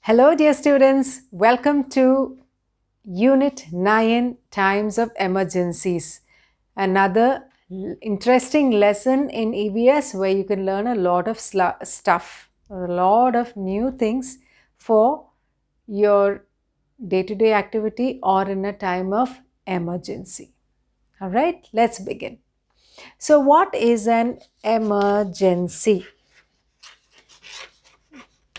Hello dear students, welcome to Unit 9 Times of Emergencies. Another interesting lesson in EVS where you can learn a lot of stuff, a lot of new things for your day-to-day activity or in a time of emergency. Alright, let's begin. So what is an emergency?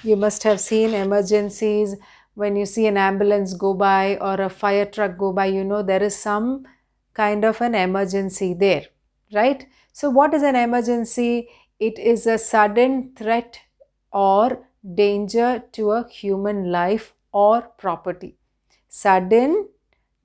You must have seen emergencies when you see an ambulance go by or a fire truck go by, you know there is some kind of an emergency there, right? So what is an emergency? It is a sudden threat or danger to a human life or property. Sudden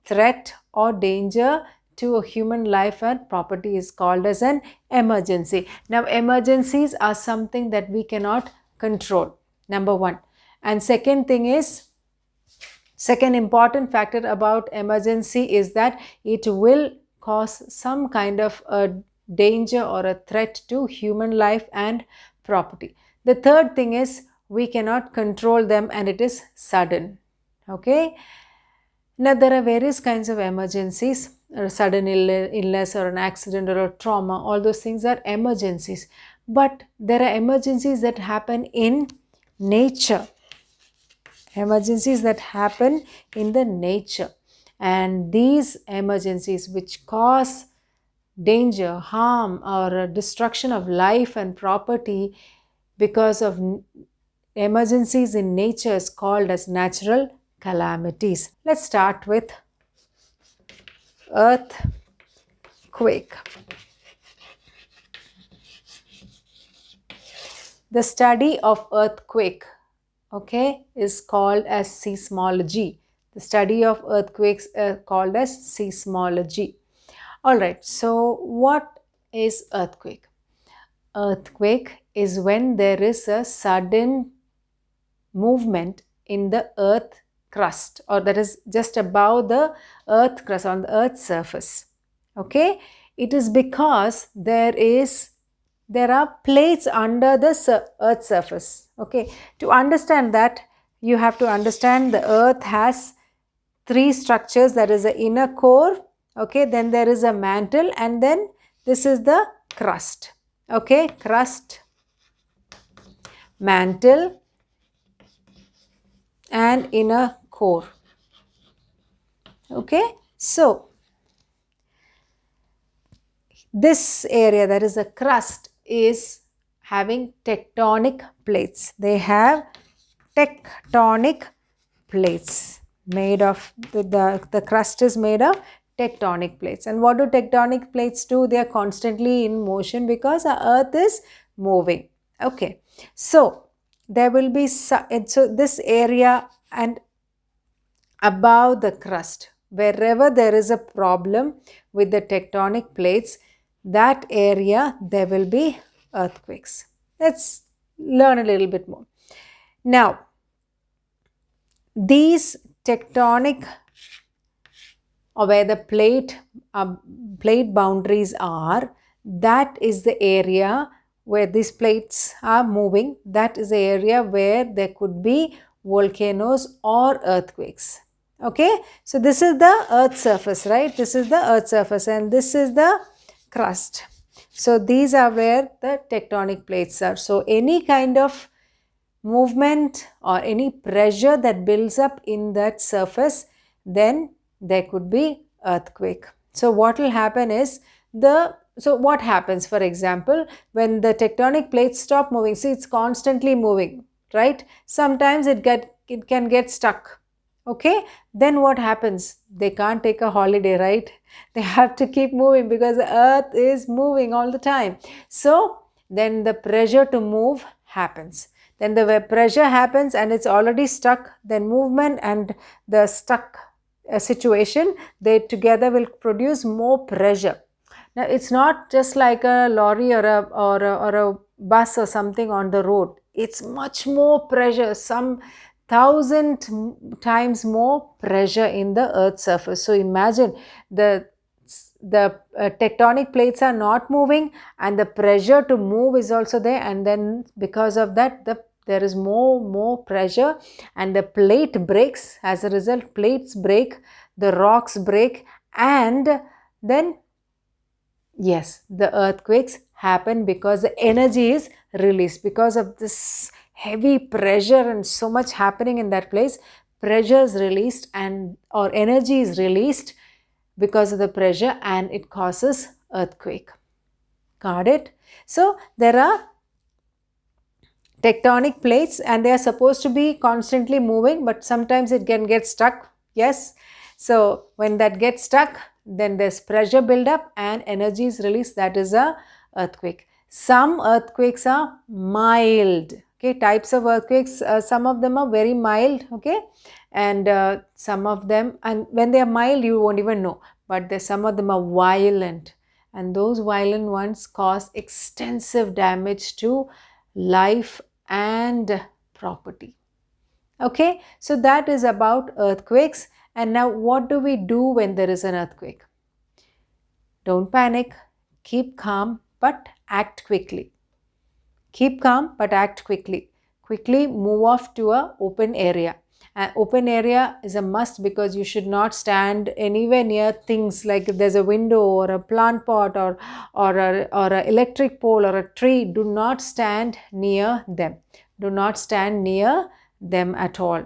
threat or danger to a human life and property is called as an emergency. Now, emergencies are something that we cannot control, number one. And second important factor about emergency is that it will cause some kind of a danger or a threat to human life and property. The third thing is we cannot control them and it is sudden. Okay. Now, there are various kinds of emergencies, a sudden illness or an accident or a trauma, all those things are emergencies. But there are emergencies that happen in nature, emergencies that happen in the nature. And these emergencies which cause danger, harm or destruction of life and property because of emergencies in nature is called as natural calamities. Let's start with earthquake. The study of earthquake, okay, is called as seismology. The study of earthquakes is called as seismology. All right, so what is earthquake? Earthquake is when there is a sudden movement in the earth crust, or that is just above the earth crust, on the earth's surface. Okay, it is because there are plates under the earth's surface. Okay, to understand that, you have to understand the earth has three structures. There is an inner core, okay, then there is a mantle, and then this is the crust. Okay, crust, mantle and inner core. Okay, so this area, that is the crust, is having tectonic plates. They have tectonic plates made of, the crust is made of tectonic plates. And what do tectonic plates do? They are constantly in motion because our earth is moving. Okay, so there will be, so this area and above the crust, wherever there is a problem with the tectonic plates, that area there will be earthquakes. Let's learn a little bit more. Now, these tectonic, or where the plate boundaries are, that is the area where these plates are moving. That is the area where there could be volcanoes or earthquakes. Okay, so this is the earth's surface, right? This is the earth's surface and this is the crust. So these are where the tectonic plates are. So any kind of movement or any pressure that builds up in that surface, then there could be earthquake. So what will happen is so what happens, for example, when the tectonic plates stop moving, see, it's constantly moving, right? Sometimes it can get stuck. Okay, then what happens? They can't take a holiday, right? They have to keep moving because the earth is moving all the time. So then the pressure to move happens. Then the pressure happens and it's already stuck. Then movement and the stuck situation, they together will produce more pressure. Now, it's not just like a lorry or a bus or something on the road. It's much more pressure, some 1,000 times more pressure in the earth's surface. So imagine the tectonic plates are not moving and the pressure to move is also there, and then because of that the there is more pressure, and the plate breaks. As a result, plates break, the rocks break, and then yes, the earthquakes happen because the energy is released. Because of this heavy pressure and so much happening in that place, pressure is released and or energy is released because of the pressure, and it causes earthquake. Got it? So there are tectonic plates and they are supposed to be constantly moving, but sometimes it can get stuck. Yes. So when that gets stuck, then there's pressure buildup and energy is released. That is a earthquake. Some earthquakes are mild. Okay, types of earthquakes, some of them are very mild. Okay, and some of them, and when they are mild, you won't even know. But some of them are violent, and those violent ones cause extensive damage to life and property. Okay, so that is about earthquakes. And now what do we do when there is an earthquake? Don't panic, keep calm, but act quickly. Keep calm, but act quickly. Quickly move off to an open area. An open area is a must because you should not stand anywhere near things like if there's a window or a plant pot or a electric pole or a tree. Do not stand near them. Do not stand near them at all.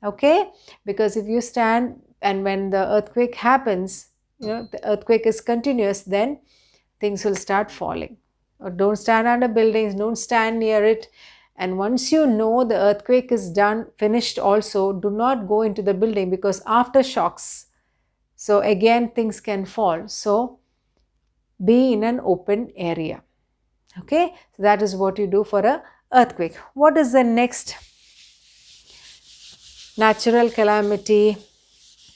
Okay? Because if you stand and when the earthquake happens, the earthquake is continuous, then things will start falling. Or don't stand under buildings, don't stand near it. And once you know the earthquake is done, finished also, do not go into the building because aftershocks. So again, things can fall. So be in an open area. Okay, so that is what you do for a earthquake. What is the next natural calamity?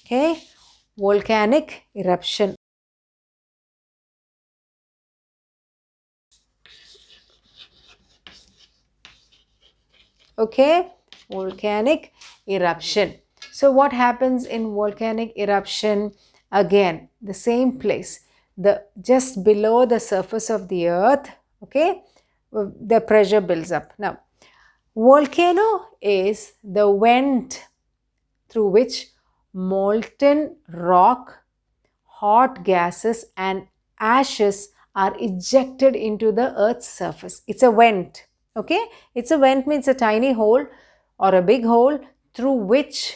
Okay, volcanic eruption. Okay, volcanic eruption. So what happens in volcanic eruption? Again, the same place, the just below the surface of the earth. Okay, the pressure builds up. Now, volcano is the vent through which molten rock, hot gases and ashes are ejected into the earth's surface. It's a vent. Okay, it's a vent means a tiny hole or a big hole through which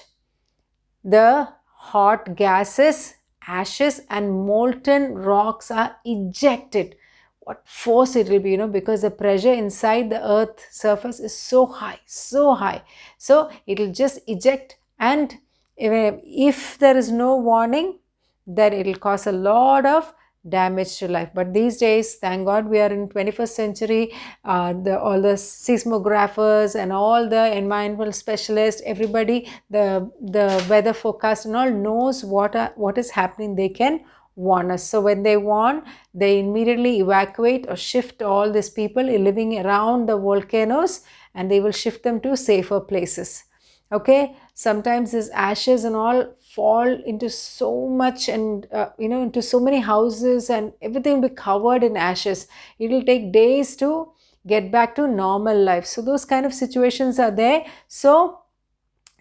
the hot gases, ashes and molten rocks are ejected. What force it will be, because the pressure inside the earth surface is so high, so high. So it will just eject, and if there is no warning, then it will cause a lot of damage to life. But these days, thank God, we are in 21st century. All the seismographers and all the environmental specialists, everybody, the weather forecast and all knows what is happening. They can warn us. So when they warn, they immediately evacuate or shift all these people living around the volcanoes, and they will shift them to safer places. Okay, sometimes these ashes and all fall into so much, and into so many houses, and everything will be covered in ashes. It will take days to get back to normal life. So those kind of situations are there. So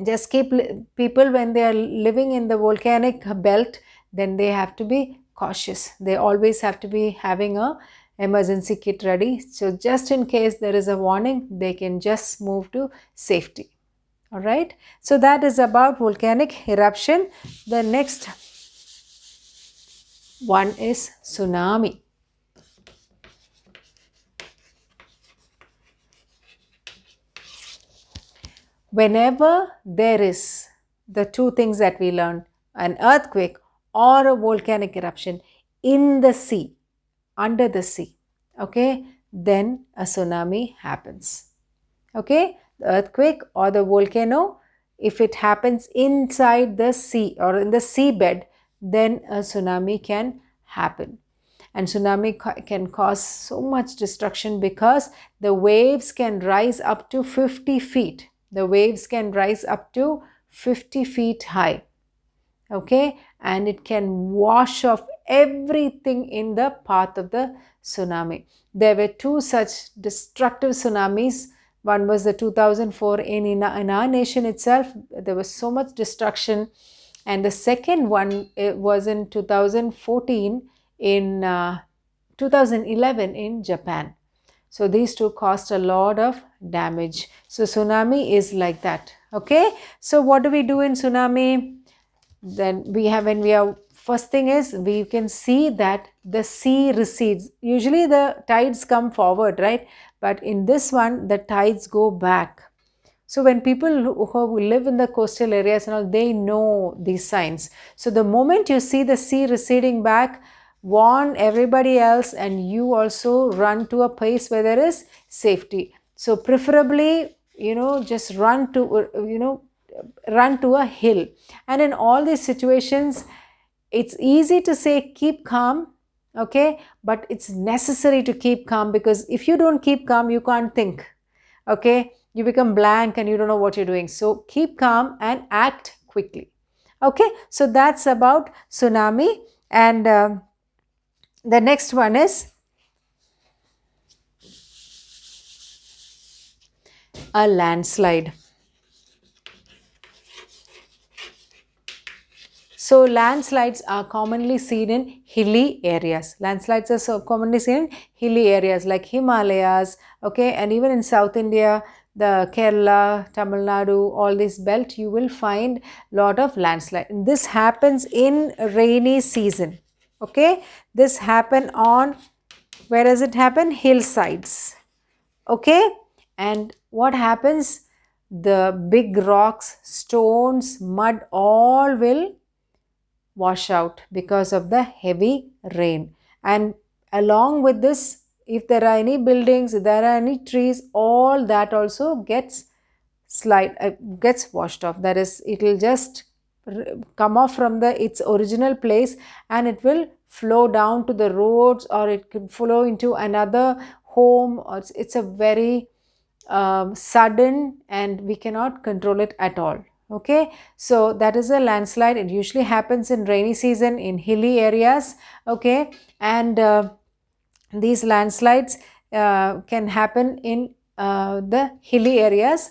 just keep people, when they are living in the volcanic belt, then they have to be cautious. They always have to be having a emergency kit ready. So just in case there is a warning, they can just move to safety. All right, so that is about volcanic eruption. The next one is tsunami. Whenever there is the two things that we learned, an earthquake or a volcanic eruption in the sea, under the sea, okay, then a tsunami happens. Okay, the earthquake or the volcano, if it happens inside the sea or in the seabed, then a tsunami can happen. And tsunami can cause so much destruction because the waves can rise up to 50 feet. The waves can rise up to 50 feet high. Okay, and it can wash off everything in the path of the tsunami. There were two such destructive tsunamis One was the 2004 in our nation itself. There was so much destruction. And the second one, it was in 2014 in 2011 in Japan. So these two caused a lot of damage. So tsunami is like that. Okay. So what do we do in tsunami? Then we have, when we are, first thing is we can see that the sea recedes. Usually the tides come forward, right? But in this one, the tides go back. So when people who live in the coastal areas and all, they know these signs. So the moment you see the sea receding back, warn everybody else, and you also run to a place where there is safety. So preferably, just run to, run to a hill. And in all these situations, it's easy to say keep calm, okay, but it's necessary to keep calm, because if you don't keep calm, you can't think, okay, you become blank and you don't know what you're doing. So keep calm and act quickly. Okay, so that's about tsunami. And the next one is a landslide. So landslides are commonly seen in hilly areas. Landslides are so commonly seen in hilly areas like Himalayas, okay, and even in South India, the Kerala, Tamil Nadu, all this belt, you will find lot of landslide. And this happens in rainy season, okay. This happen on, where does it happen? Hillsides, okay. And what happens? The big rocks, stones, mud, all will wash out because of the heavy rain. And along with this, if there are any buildings, if there are any trees, all that also gets gets washed off. That is, it will just come off from its original place, and it will flow down to the roads, or it could flow into another home, or it's a very sudden, and we cannot control it at all. Okay, so that is a landslide. It usually happens in rainy season in hilly areas. Okay, and these landslides can happen in the hilly areas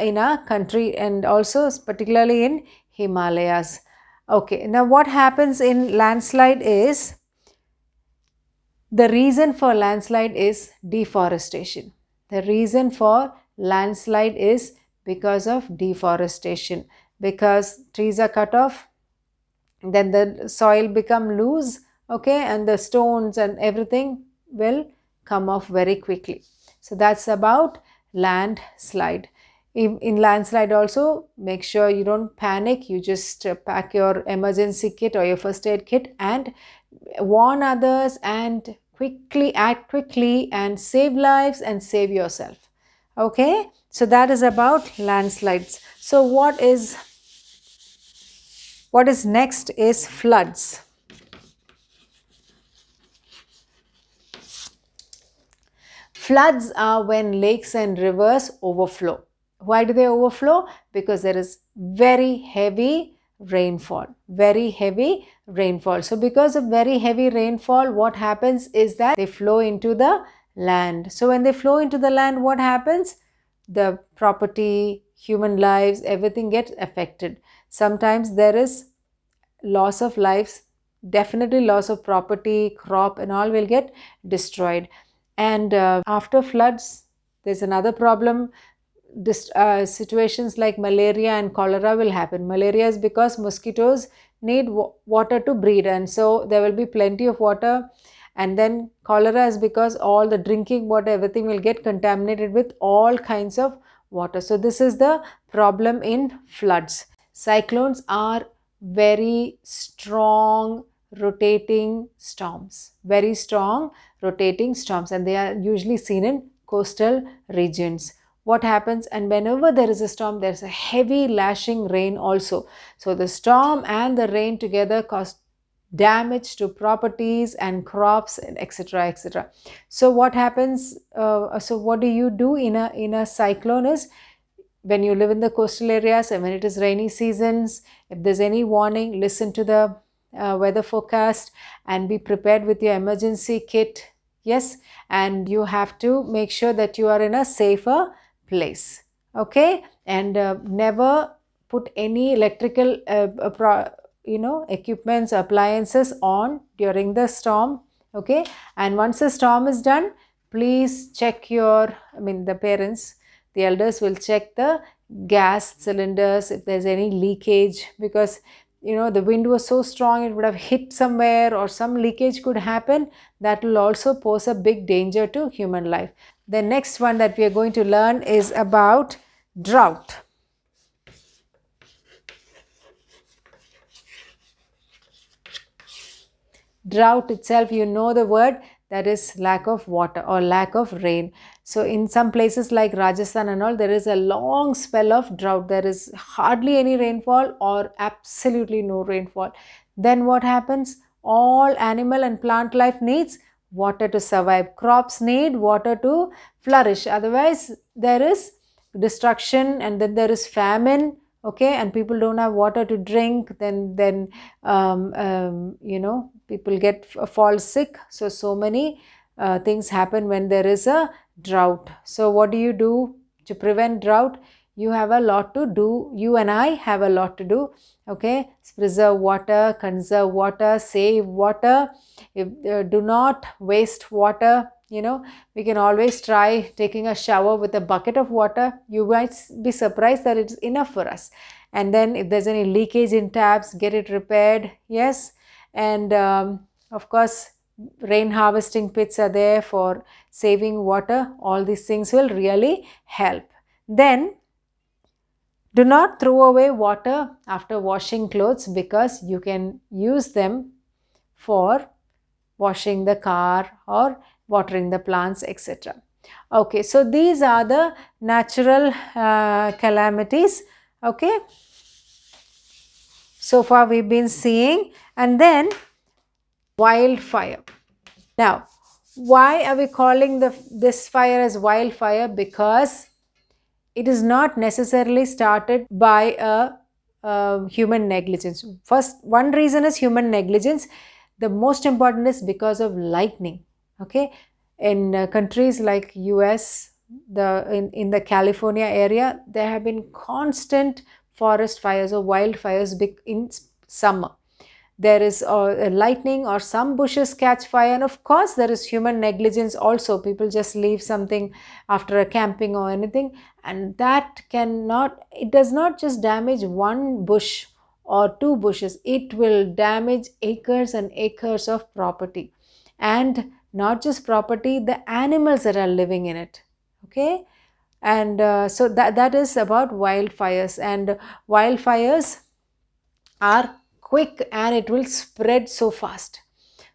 in our country, and also particularly in Himalayas. Okay, now what happens in landslide is, the reason for landslide is deforestation. The reason for landslide is because of deforestation. Because trees are cut off, then the soil become loose, okay, and the stones and everything will come off very quickly. So that's about landslide. In landslide also, make sure you don't panic. You just pack your emergency kit or your first aid kit and warn others, and act quickly, and save lives and save yourself. Okay, so that is about landslides. So what is next is floods. Floods are when lakes and rivers overflow. Why do they overflow? Because there is very heavy rainfall. Very heavy rainfall. So because of very heavy rainfall, what happens is that they flow into the land. So when they flow into the land, what happens? The property, human lives, everything gets affected. Sometimes there is loss of lives, definitely loss of property, crop and all will get destroyed. And after floods, there's another problem. Situations like malaria and cholera will happen. Malaria is because mosquitoes need water to breed, and so there will be plenty of water. And then cholera is because all the drinking water, everything will get contaminated with all kinds of water. So this is the problem in floods. Cyclones are very strong rotating storms, very strong rotating storms, and they are usually seen in coastal regions. What happens? And whenever there is a storm, there's a heavy lashing rain also. So the storm and the rain together cause damage to properties and crops, etc., etc. So what happens? So what do you do in a cyclone is, when you live in the coastal areas and when it is rainy seasons, if there's any warning, listen to the weather forecast and be prepared with your emergency kit. Yes, and you have to make sure that you are in a safer place. Okay, and never put any electrical equipments, appliances on during the storm. Okay, and once the storm is done, please check the parents, the elders will check the gas cylinders if there's any leakage, because the wind was so strong it would have hit somewhere, or some leakage could happen. That will also pose a big danger to human life. The next one that we are going to learn is about drought. Drought itself, the word, that is lack of water or lack of rain. So in some places like Rajasthan and all, there is a long spell of drought. There is hardly any rainfall or absolutely no rainfall. Then what happens? All animal and plant life needs water to survive. Crops need water to flourish. Otherwise, there is destruction, and then there is famine. Okay, and people don't have water to drink. Then people fall sick. So many things happen when there is a drought. So what do you do to prevent drought? You have a lot to do. You and I have a lot to do. Okay, preserve water, conserve water, save water. Do not waste water. We can always try taking a shower with a bucket of water. You might be surprised that it's enough for us. And then if there's any leakage in taps, get it repaired. Yes. And of course, rain harvesting pits are there for saving water. All these things will really help. Then do not throw away water after washing clothes, because you can use them for washing the car or watering the plants, etc. Okay, so these are the natural calamities. Okay, so far we've been seeing. And then wildfire. Now, why are we calling this fire as wildfire? Because it is not necessarily started by a human negligence. First, one reason is human negligence. The most important is because of lightning. Okay, in countries like US, in the California area, there have been constant forest fires or wildfires in summer. There is lightning, or some bushes catch fire, and of course there is human negligence also. People just leave something after a camping or anything, and it does not just damage one bush or two bushes. It will damage acres and acres of property, and not just property, the animals that are living in it. Okay, and so that is about wildfires. And wildfires are quick and it will spread so fast.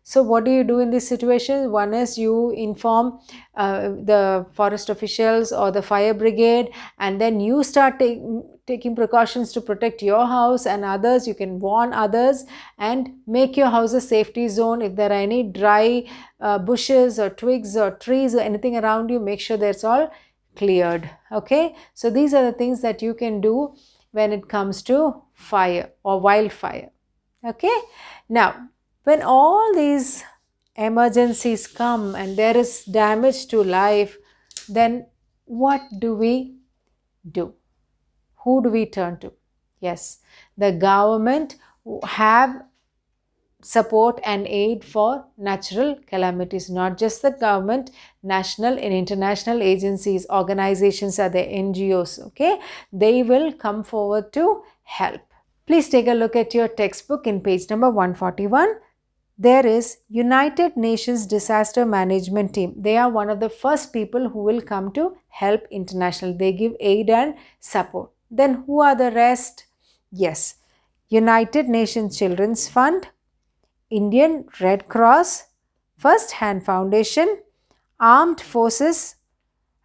So what do you do in this situation? One is you inform the forest officials or the fire brigade, and then you start taking precautions to protect your house and others. You can warn others and make your house a safety zone. If there are any dry bushes or twigs or trees or anything around you, make sure that's all cleared. Okay, so these are the things that you can do when it comes to fire or wildfire. Okay, now when all these emergencies come and there is damage to life, then what do we do? Who do we turn to? Yes, the government have support and aid for natural calamities. Not just the government, national and international agencies, organizations are there, NGOs. Okay, they will come forward to help. Please take a look at your textbook in page number 141. There is United Nations Disaster Management Team. They are one of the first people who will come to help international. They give aid and support. Then who are the rest? Yes, United Nations Children's Fund, Indian Red Cross, First Hand Foundation, Armed Forces.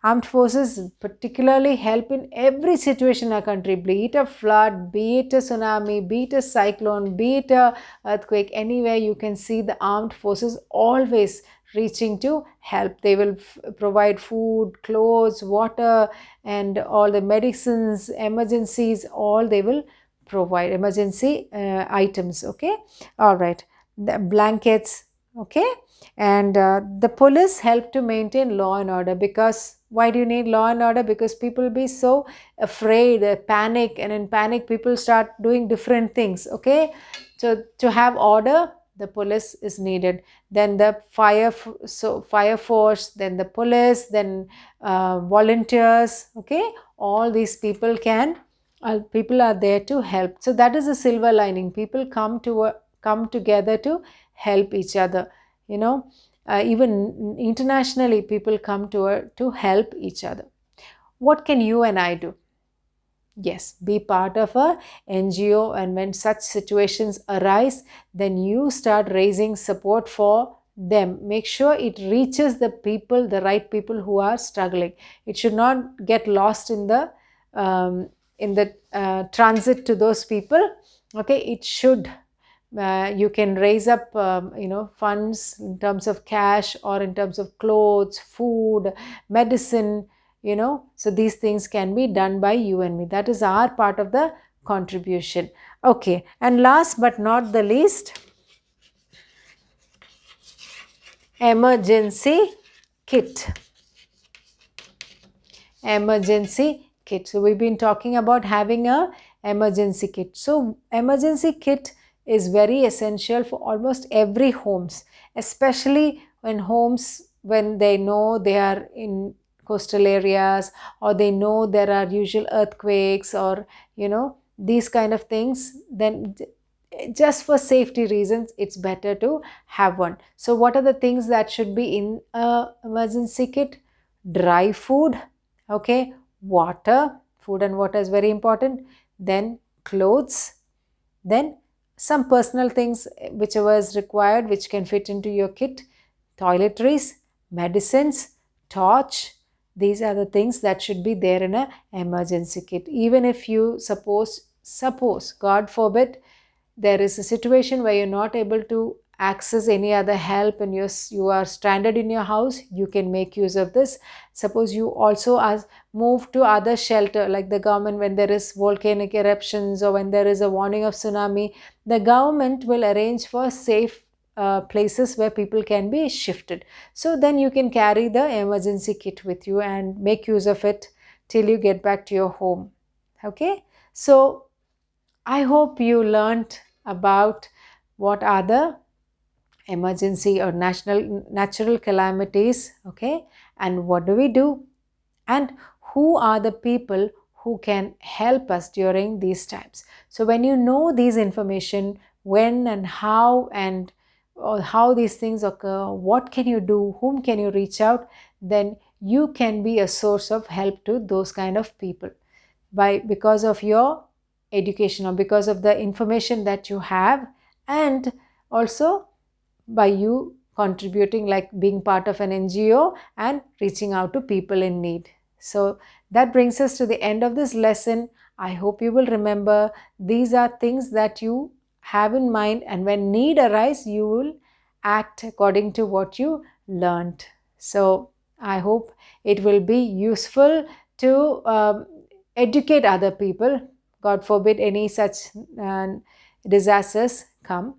Armed forces particularly help in every situation in our country, be it a flood, be it a tsunami, be it a cyclone, be it a earthquake. Anywhere you can see the armed forces always reaching to help. They will provide food, clothes, water, and all the medicines, emergencies, all they will provide, emergency items. Okay, all right, the blankets, Okay, and the police help to maintain law and order. Because why do you need law and order? Because people be so afraid, panic, and in panic people start doing different things. Okay, so to have order, the police is needed. Then the fire force, then the police, then volunteers. Okay, all these people are there to help. So that is a silver lining. People come together to help each other. You know, even internationally, people come to help each other. What can you and I do? Yes, be part of a NGO, and when such situations arise, then you start raising support for them. Make sure it reaches the people, the right people who are struggling. It should not get lost in the transit to those people. Okay, it should. You can raise up funds in terms of cash or in terms of clothes, food, medicine. So these things can be done by you and me. That is our part of the contribution. Okay, and last but not the least, emergency kit. Emergency kit. So we've been talking about having a emergency kit. So emergency kit is very essential for almost every homes, especially when they know they are in coastal areas, or they know there are usual earthquakes, or these kind of things. Then just for safety reasons, it's better to have one. So what are the things that should be in a emergency kit? Dry food. Okay, water. Food and water is very important. Then clothes. Then some personal things, whichever is required, which can fit into your kit. Toiletries, medicines, torch. These are the things that should be there in a emergency kit. Even if you suppose, God forbid, there is a situation where you're not able to access any other help, and you are stranded in your house, you can make use of this. Suppose you also are moved to other shelter, like the government, when there is volcanic eruptions or when there is a warning of tsunami, the government will arrange for safe places where people can be shifted. So then you can carry the emergency kit with you and make use of it till you get back to your home. Okay, so I hope you learnt about what are the emergency or natural calamities, okay, and what do we do, and who are the people who can help us during these times. So when you know these information, when and how, and or how these things occur, what can you do, whom can you reach out, then you can be a source of help to those kind of people because of your education, or because of the information that you have, and also by you contributing, like being part of an NGO and reaching out to people in need. So that brings us to the end of this lesson. I hope you will remember these are things that you have in mind, and when need arise, you will act according to what you learned. So I hope it will be useful to educate other people. God forbid any such uh, disasters come.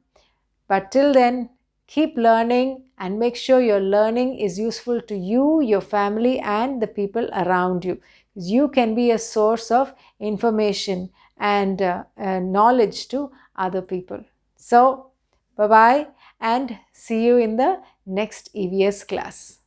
But till then, keep learning and make sure your learning is useful to you, your family, and the people around you. You can be a source of information and knowledge to other people. So, bye bye, and see you in the next EVS class.